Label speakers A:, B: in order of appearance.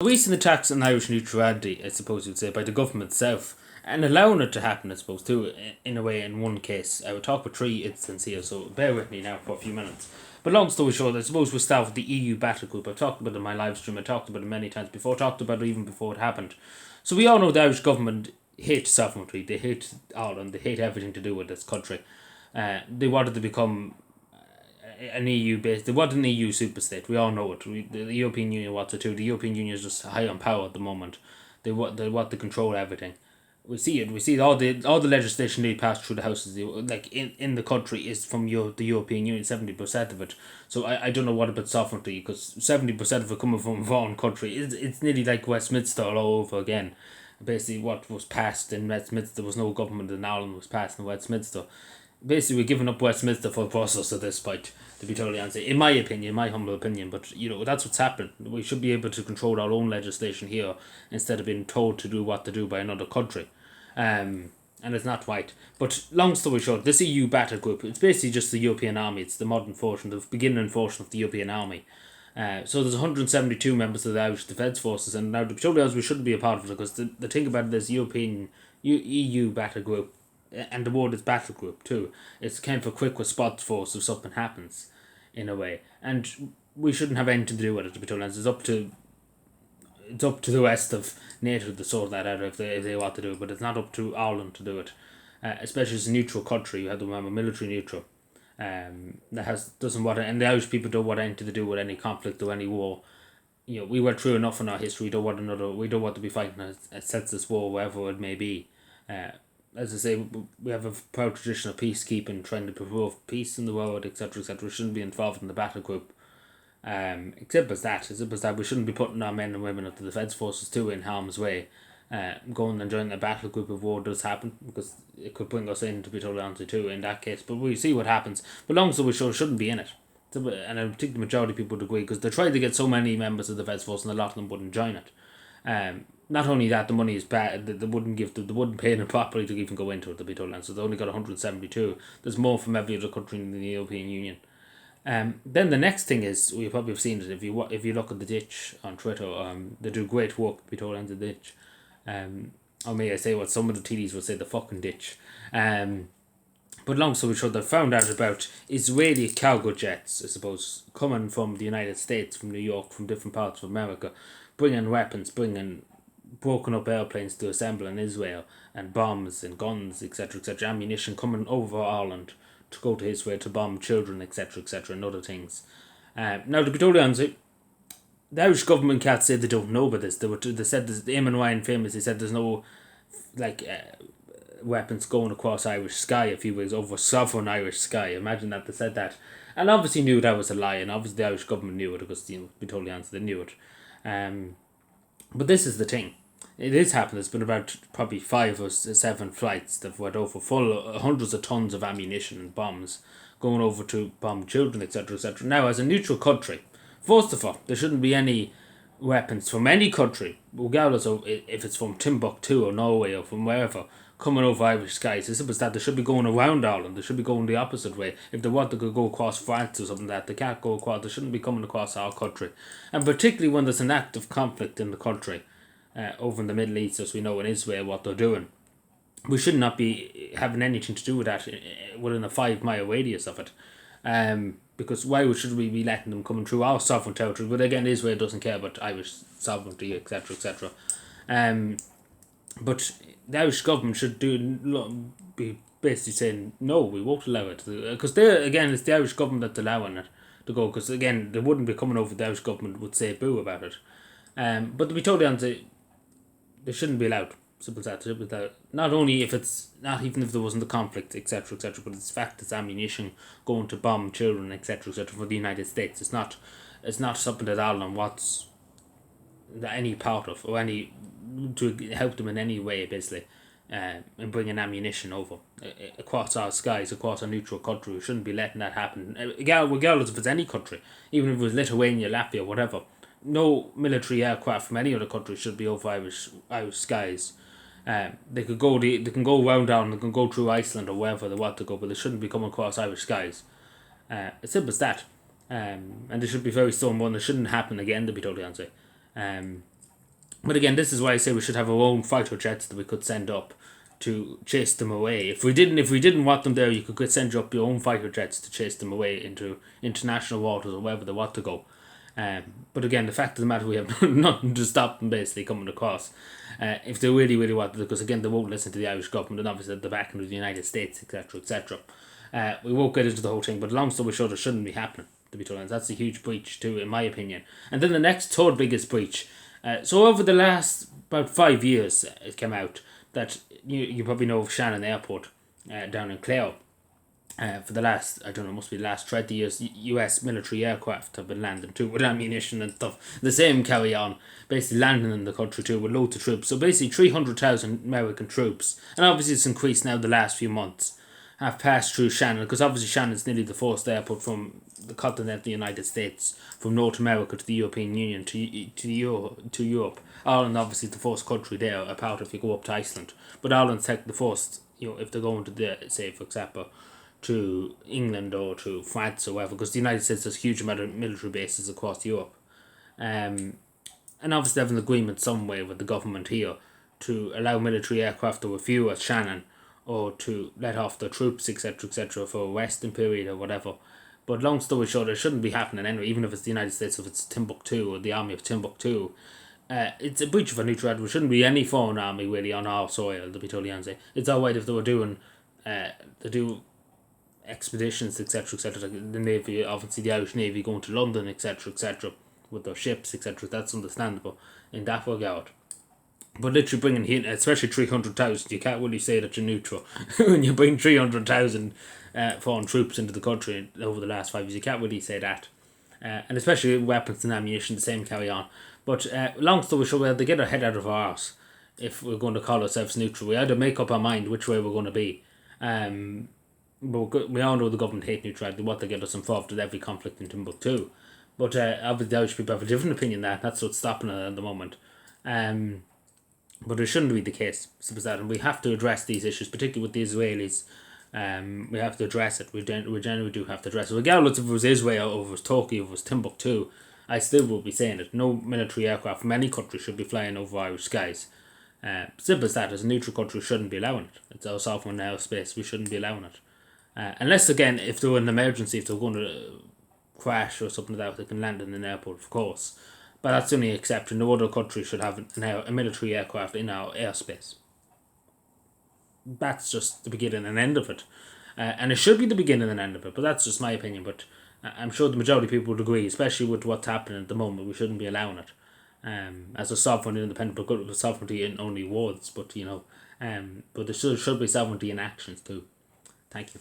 A: Wasting the tax on Irish neutrality, I suppose you'd say, by the government itself, and allowing it to happen, I suppose, too, in a way, in one case. I would talk about three instances here, so bear with me now for a few minutes. But long story short, I suppose we'll start with the EU battle group. I've talked about it in my live stream, I talked about it many times before, talked about it even before it happened. So we all know the Irish government hate sovereignty, they hate Ireland, they hate everything to do with this country. They wanted to become an EU based. They want an EU superstate. We all know it. The European Union wants it too. The European Union is just high on power at the moment. They want to control everything. We see it. We see all the legislation they pass through the houses. Like in the country is from the European Union. 70% of it. So I don't know what about sovereignty, because 70% of it coming from a foreign country. It's nearly like Westminster all over again. Basically, what was passed in Westminster, there was no government in Ireland, was passed in Westminster. Basically, we're giving up Westminster for the process at this point, to be totally honest. In my opinion, my humble opinion, but that's what's happened. We should be able to control our own legislation here instead of being told to do what to do by another country. And it's not right. But long story short, this EU battle group, it's basically just the European army. It's the modern version, the beginning version of the European army. So there's 172 members of the Irish Defence Forces, and now to be totally honest, we shouldn't be a part of it, because the thing about this EU battle group, and the word is battle group too. It's kind of a quick response force if something happens, in a way, and we shouldn't have anything to do with it. To be told, it's up to the rest of NATO to sort that out if they want to do it, but it's not up to Ireland to do it. Especially as a neutral country, you have to remember military neutral. Doesn't want and the Irish people don't want anything to do with any conflict or any war. We went through enough in our history. We don't want to be fighting a senseless war, wherever it may be. As I say, we have a proud tradition of peacekeeping, trying to promote peace in the world, etc., etc. We shouldn't be involved in the battle group. Except as that, we shouldn't be putting our men and women of the defence forces too in harm's way. Going and joining a battle group if war does happen, because it could bring us in, to be totally honest too, in that case. But we see what happens. But long story short, shouldn't be in it. And I think the majority of people would agree, because they tried to get so many members of the defence force and a lot of them wouldn't join it. Not only that, the money is bad. They wouldn't pay them properly to even go into it, to be totally honest. So they only got 172. There's more from every other country in the European Union. Then the next thing is, we probably have seen it if you look at the ditch on Twitter. They do great work, to be told, on the ditch. Or may I say what some of the TDs would say, the fucking ditch. But long story short, they found out about Israeli cargo jets, I suppose, coming from the United States, from New York, from different parts of America, bringing weapons, bringing broken up airplanes to assemble in Israel, and bombs and guns, etc., etc., ammunition coming over Ireland to go to Israel to bomb children, etc., etc., and other things. Now, to be totally honest, the Irish government can't say they don't know about this. They said this, the Eamon Ryan famous. They said there's no weapons going across Irish sky, if you will, over sovereign Irish sky. Imagine that they said that, and obviously knew that was a lie, and obviously the Irish government knew it, because to be totally honest, they knew it. But this is the thing. It is happening. It's been about probably 5 or 7 flights that went over full of hundreds of tons of ammunition and bombs going over to bomb children, etc., etc. Now, as a neutral country, first of all, there shouldn't be any weapons from any country, regardless of if it's from Timbuktu or Norway or from wherever, coming over Irish skies. It's simple as that. They should be going around Ireland. They should be going the opposite way. If they want to go across France or something like that, they can't go across. They shouldn't be coming across our country. And particularly when there's an active conflict in the country, over in the Middle East, as we know in Israel, what they're doing. We should not be having anything to do with that within a 5-mile radius of it. Because why should we be letting them come through our sovereign territory? But again, Israel doesn't care about Irish sovereignty, etc., etc. But the Irish government should be basically saying, no, we won't allow it. Because again, it's the Irish government that's allowing it to go. Because again, they wouldn't be coming over, the Irish government would say boo about it. But to be totally honest, they shouldn't be allowed. Simple as that. Not only if it's not even if there wasn't a conflict, etc., etc., but it's fact it's ammunition going to bomb children, etc., etc., for the United States. It's not something that Ireland wants any part of, or any to help them in any way, basically, in bringing ammunition over across our skies, across a neutral country. We shouldn't be letting that happen, regardless if it's any country, even if it was Lithuania, Latvia, whatever. No military aircraft from any other country should be over Irish skies. They can go around down. They can go through Iceland or wherever they want to go, but they shouldn't be coming across Irish skies. It's simple as that. And they should be very stone one. It shouldn't happen again, to be totally honest. But again, this is why I say we should have our own fighter jets that we could send up to chase them away. If we didn't want them there, you could send up your own fighter jets to chase them away into international waters or wherever they want to go. But again, the fact of the matter, we have nothing to stop them basically coming across. If they really, really want to, because again, they won't listen to the Irish government and obviously the backing of the United States, etc., etc. We won't get into the whole thing, but long story short, it shouldn't be happening, to be told honest. That's a huge breach too, in my opinion. And then the next third biggest breach. So over the last about 5 years, it came out that you probably know of Shannon Airport down in Clare. For the last, I don't know, must be the last 20 years, US military aircraft have been landing too with ammunition and stuff. The same carry on, basically landing in the country too with loads of troops. So basically 300,000 American troops, and obviously it's increased now the last few months, have passed through Shannon, because obviously Shannon's nearly the first airport from the continent of the United States, from North America to the European Union to Europe. Ireland obviously the first country there, apart if you go up to Iceland. But Ireland's the first, if they're going to the, say for example, to England or to France or whatever, because the United States has a huge amount of military bases across Europe. And obviously have an agreement somewhere with the government here to allow military aircraft to refuel at Shannon or to let off the troops, etc., etc., for a resting period or whatever. But long story short, it shouldn't be happening anyway, even if it's the United States, if it's Timbuktu or the army of Timbuktu. It's a breach of a neutrality. There shouldn't be any foreign army really on our soil, to be totally honest. It's alright if they were doing, they do expeditions, etc., etc. Like the Navy, obviously the Irish Navy going to London, etc., etc., with their ships, etc. That's understandable in that regard. But literally bringing in, especially 300,000, you can't really say that you're neutral. When you bring 300,000 foreign troops into the country over the last 5 years, you can't really say that. And especially weapons and ammunition, the same carry on. But long story short, we have to get our head out of our arse if we're going to call ourselves neutral. We had to make up our mind which way we're going to be. But we all know the government hate neutrality. They want to get us involved in every conflict in Timbuktu. But obviously the Irish people have a different opinion than that. That's what's stopping it at the moment. But it shouldn't be the case. And we have to address these issues, particularly with the Israelis. We have to address it. We generally do have to address it. Regardless if it was Israel or if it was Turkey or if it was Timbuktu, I still will be saying it. No military aircraft from any country should be flying over Irish skies. Simple as that. As a neutral country, we shouldn't be allowing it. It's our sovereign airspace. We shouldn't be allowing it. Unless, again, if there were an emergency, if they were going to crash or something like that, they can land in an airport, of course. But that's the only exception. No other country should have a military aircraft in our airspace. That's just the beginning and end of it. And it should be the beginning and end of it, but that's just my opinion. But I'm sure the majority of people would agree, especially with what's happening at the moment. We shouldn't be allowing it. As a sovereign independent, but sovereignty in only words, but but there should be sovereignty in actions too. Thank you.